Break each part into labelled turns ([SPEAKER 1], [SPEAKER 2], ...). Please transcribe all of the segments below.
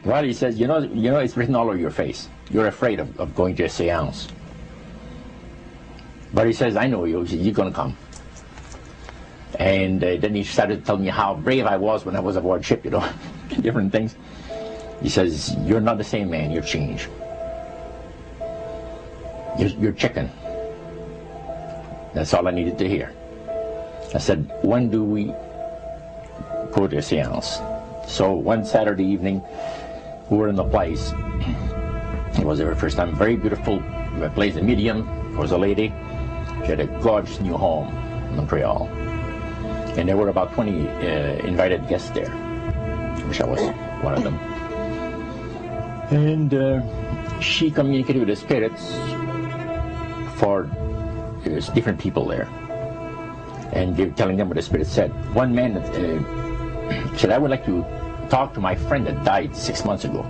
[SPEAKER 1] Well, he says, you know, it's written all over your face. You're afraid of going to a seance. But he says, I know you. He says, you're going to come. And then he started to tell me how brave I was when I was aboard ship, you know, different things. He says, you're not the same man, you're changed. You're chicken. That's all I needed to hear. I said, when do we go to a seance? So one Saturday evening, we were in the place. It was our first time. Very beautiful place. A medium was a lady. She had a gorgeous new home in Montreal. And there were about 20 invited guests there, which I was one of them. And she communicated with the spirits for different people there. And telling them what the spirit said. One man said, I would like to talk to my friend that died 6 months ago.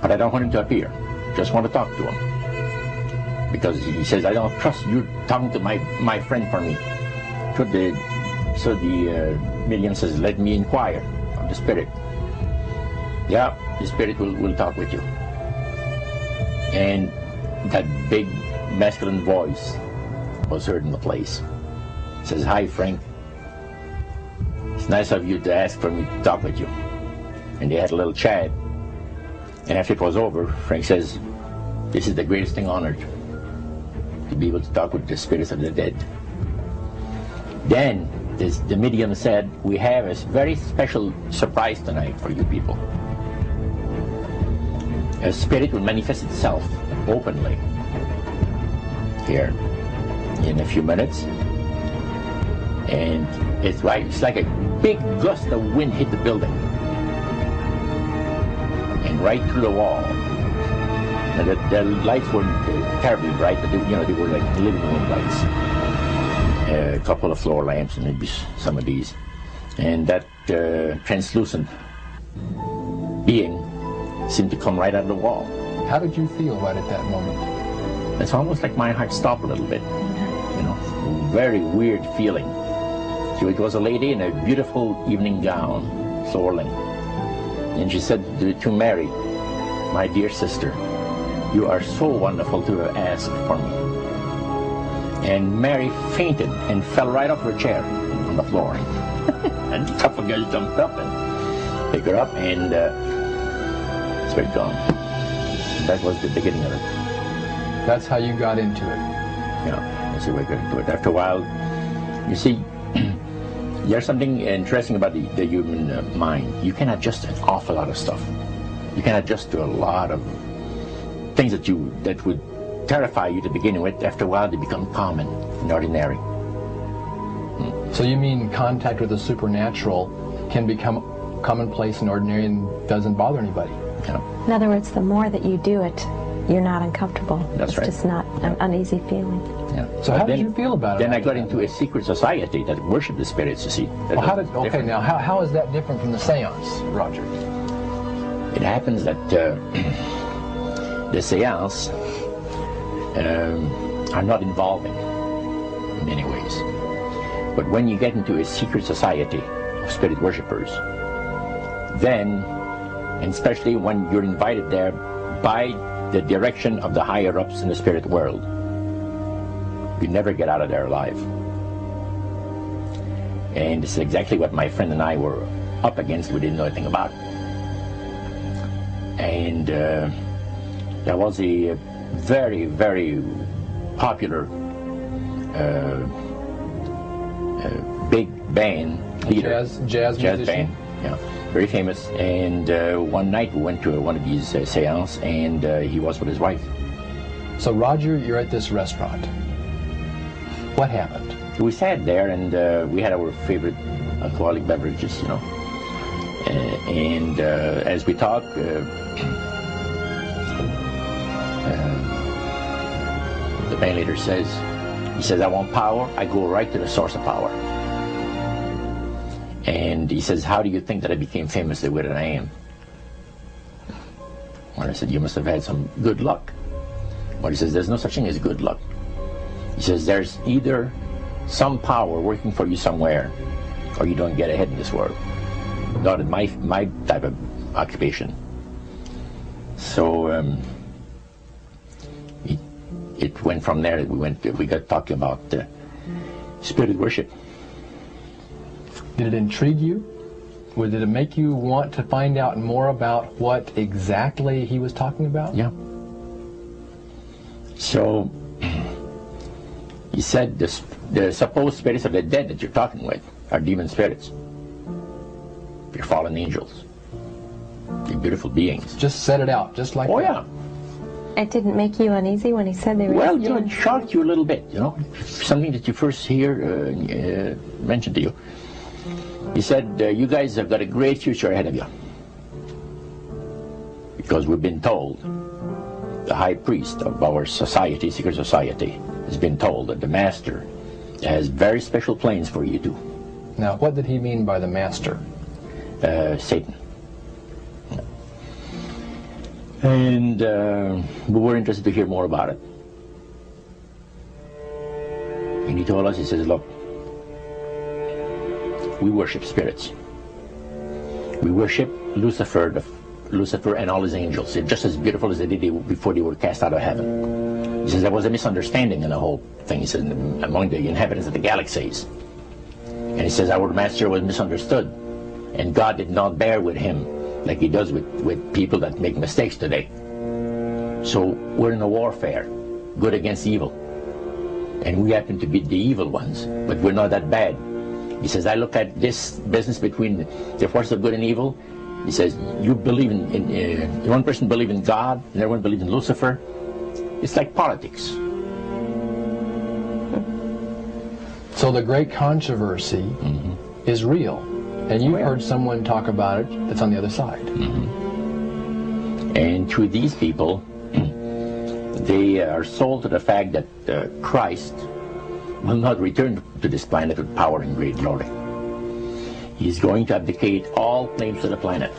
[SPEAKER 1] But I don't want him to appear. Just want to talk to him. Because he says, I don't trust you talking to my friend for me. So the medium says, let me inquire of the spirit. Yeah, the spirit will talk with you. And that big masculine voice was heard in the place. It says, hi Frank, it's nice of you to ask for me to talk with you. And they had a little chat. And after it was over, Frank says, this is the greatest thing on earth, to be able to talk with the spirits of the dead. Then the medium said, we have a very special surprise tonight for you people. A spirit will manifest itself openly here in a few minutes. And it's like a big gust of wind hit the building. And right through the wall. Now the lights weren't terribly bright, but they were like living room lights. A couple of floor lamps and maybe some of these. And that translucent being seemed to come right out of the wall.
[SPEAKER 2] How did you feel right at that moment?
[SPEAKER 1] It's almost like my heart stopped a little bit. You know, very weird feeling. So it was a lady in a beautiful evening gown, floorling. And she said to Mary, my dear sister, you are so wonderful to have asked for me. And Mary fainted and fell right off her chair on the floor. And a couple of guys jumped up and picked her up, and it's gone. That was the beginning of it.
[SPEAKER 2] That's how you got into it.
[SPEAKER 1] Yeah, that's how we got into it. After a while, you see, there's something interesting about the human mind. You can adjust an awful lot of stuff. You can adjust to a lot of things that would terrify you to begin with. After a while, they become common and ordinary.
[SPEAKER 2] So you mean contact with the supernatural can become commonplace and ordinary and doesn't bother anybody?
[SPEAKER 1] Yeah.
[SPEAKER 3] In other words, the more that you do it, you're not uncomfortable.
[SPEAKER 1] That's right.
[SPEAKER 3] It's just not an uneasy feeling.
[SPEAKER 1] Yeah.
[SPEAKER 2] So how did you feel about it?
[SPEAKER 1] Then I got into a secret society that worshiped the spirits, you see.
[SPEAKER 2] Well, now how is that different from the seance, Roger?
[SPEAKER 1] It happens that the seance are not involving in many ways. But when you get into a secret society of spirit worshippers, then, and especially when you're invited there by the direction of the higher ups in the spirit world, you never get out of there alive. And this is exactly what my friend and I were up against. We didn't know anything about. And there was a very, very popular big band leader.
[SPEAKER 2] Jazz musician.
[SPEAKER 1] Band, yeah, very famous. And one night we went to one of these seances, and he was with his wife.
[SPEAKER 2] So Roger, you're at this restaurant. What happened?
[SPEAKER 1] We sat there, and we had our favorite alcoholic beverages, you know. And as we talked, the band leader says, he says, I want power. I go right to the source of power. And he says, how do you think that I became famous the way that I am? Well, I said, you must have had some good luck. Well, he says, there's no such thing as good luck. He says, there's either some power working for you somewhere, or you don't get ahead in this world. Not in my type of occupation. So it went from there. We got talking about spirit worship.
[SPEAKER 2] Did it intrigue you? Or did it make you want to find out more about what exactly he was talking about?
[SPEAKER 1] Yeah. So he said the supposed spirits of the dead that you're talking with are demon spirits. They're fallen angels. They're beautiful beings.
[SPEAKER 2] Just set it out, just like
[SPEAKER 1] that.
[SPEAKER 2] Yeah.
[SPEAKER 3] It didn't make you uneasy when he said they were...
[SPEAKER 1] Well, it shocked you a little bit, something that you first hear mentioned to you. He said, you guys have got a great future ahead of you. Because we've been told, the high priest of our society, secret society, has been told that the master has very special plans for you too.
[SPEAKER 2] Now, what did he mean by the master?
[SPEAKER 1] Satan. And we were interested to hear more about it. And he told us, he says, look, we worship spirits. We worship Lucifer and all his angels. They're just as beautiful as they did before they were cast out of heaven. He says there was a misunderstanding in the whole thing. He says among the inhabitants of the galaxies. And he says our master was misunderstood. And God did not bear with him like he does with people that make mistakes today. So we're in a warfare, good against evil. And we happen to be the evil ones, but we're not that bad. He says, I look at this business between the forces of good and evil. He says, you believe in one person believes in God, and everyone believes in Lucifer. It's like politics.
[SPEAKER 2] So the great controversy is real. And you've heard someone talk about it that's on the other side.
[SPEAKER 1] And to these people, they are sold to the fact that Christ will not return to this planet with power and great glory. He's going to abdicate all claims to the planet.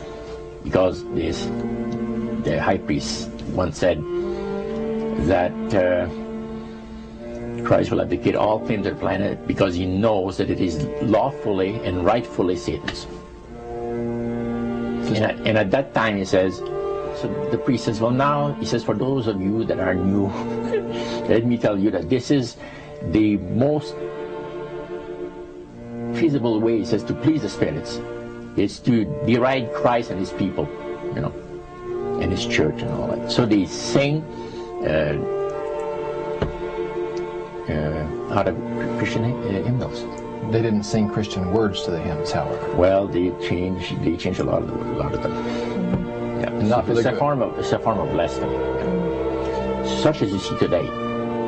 [SPEAKER 1] Because the high priest once said that Christ will abdicate all claims to the planet because he knows that it is lawfully and rightfully Satan's. And at that time he says, so the priest says, well now, he says, for those of you that are new, let me tell you that this is the most feasible way, he says, to please the spirits. It's to deride Christ and his people, and his church and all that. So they sing out of Christian hymnals.
[SPEAKER 2] They didn't sing Christian words to the hymns, however.
[SPEAKER 1] Well, they changed a lot of them. Yeah.
[SPEAKER 2] Not
[SPEAKER 1] It's a form of blasphemy. Such as you see today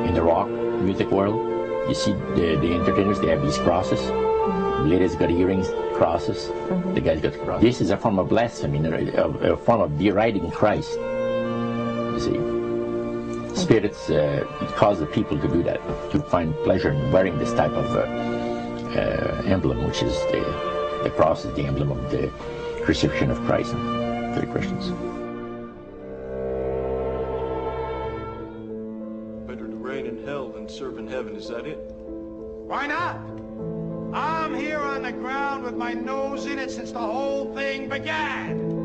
[SPEAKER 1] in the rock music world. You see the entertainers, they have these crosses. The ladies got earrings, crosses. The guys got crosses. This is a form of blasphemy, a form of deriding Christ. You see. Spirits cause the people to do that, to find pleasure in wearing this type of emblem, which is the cross is the emblem of the crucifixion of Christ for the Christians.
[SPEAKER 4] Better to reign in hell than serve in heaven, is that it?
[SPEAKER 5] Why not? I'm here on the ground with my nose in it since the whole thing began.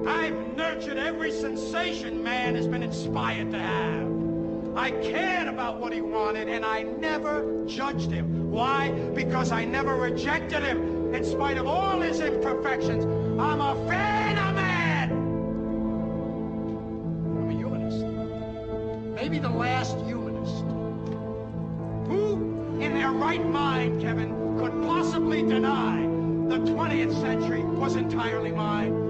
[SPEAKER 5] I've nurtured every sensation man has been inspired to have. I cared about what he wanted, and I never judged him. Why? Because I never rejected him. In spite of all his imperfections, I'm a fan of man. I'm a humanist. Maybe the last humanist. Who in their right mind, Kevin, could possibly deny the 20th century was entirely mine?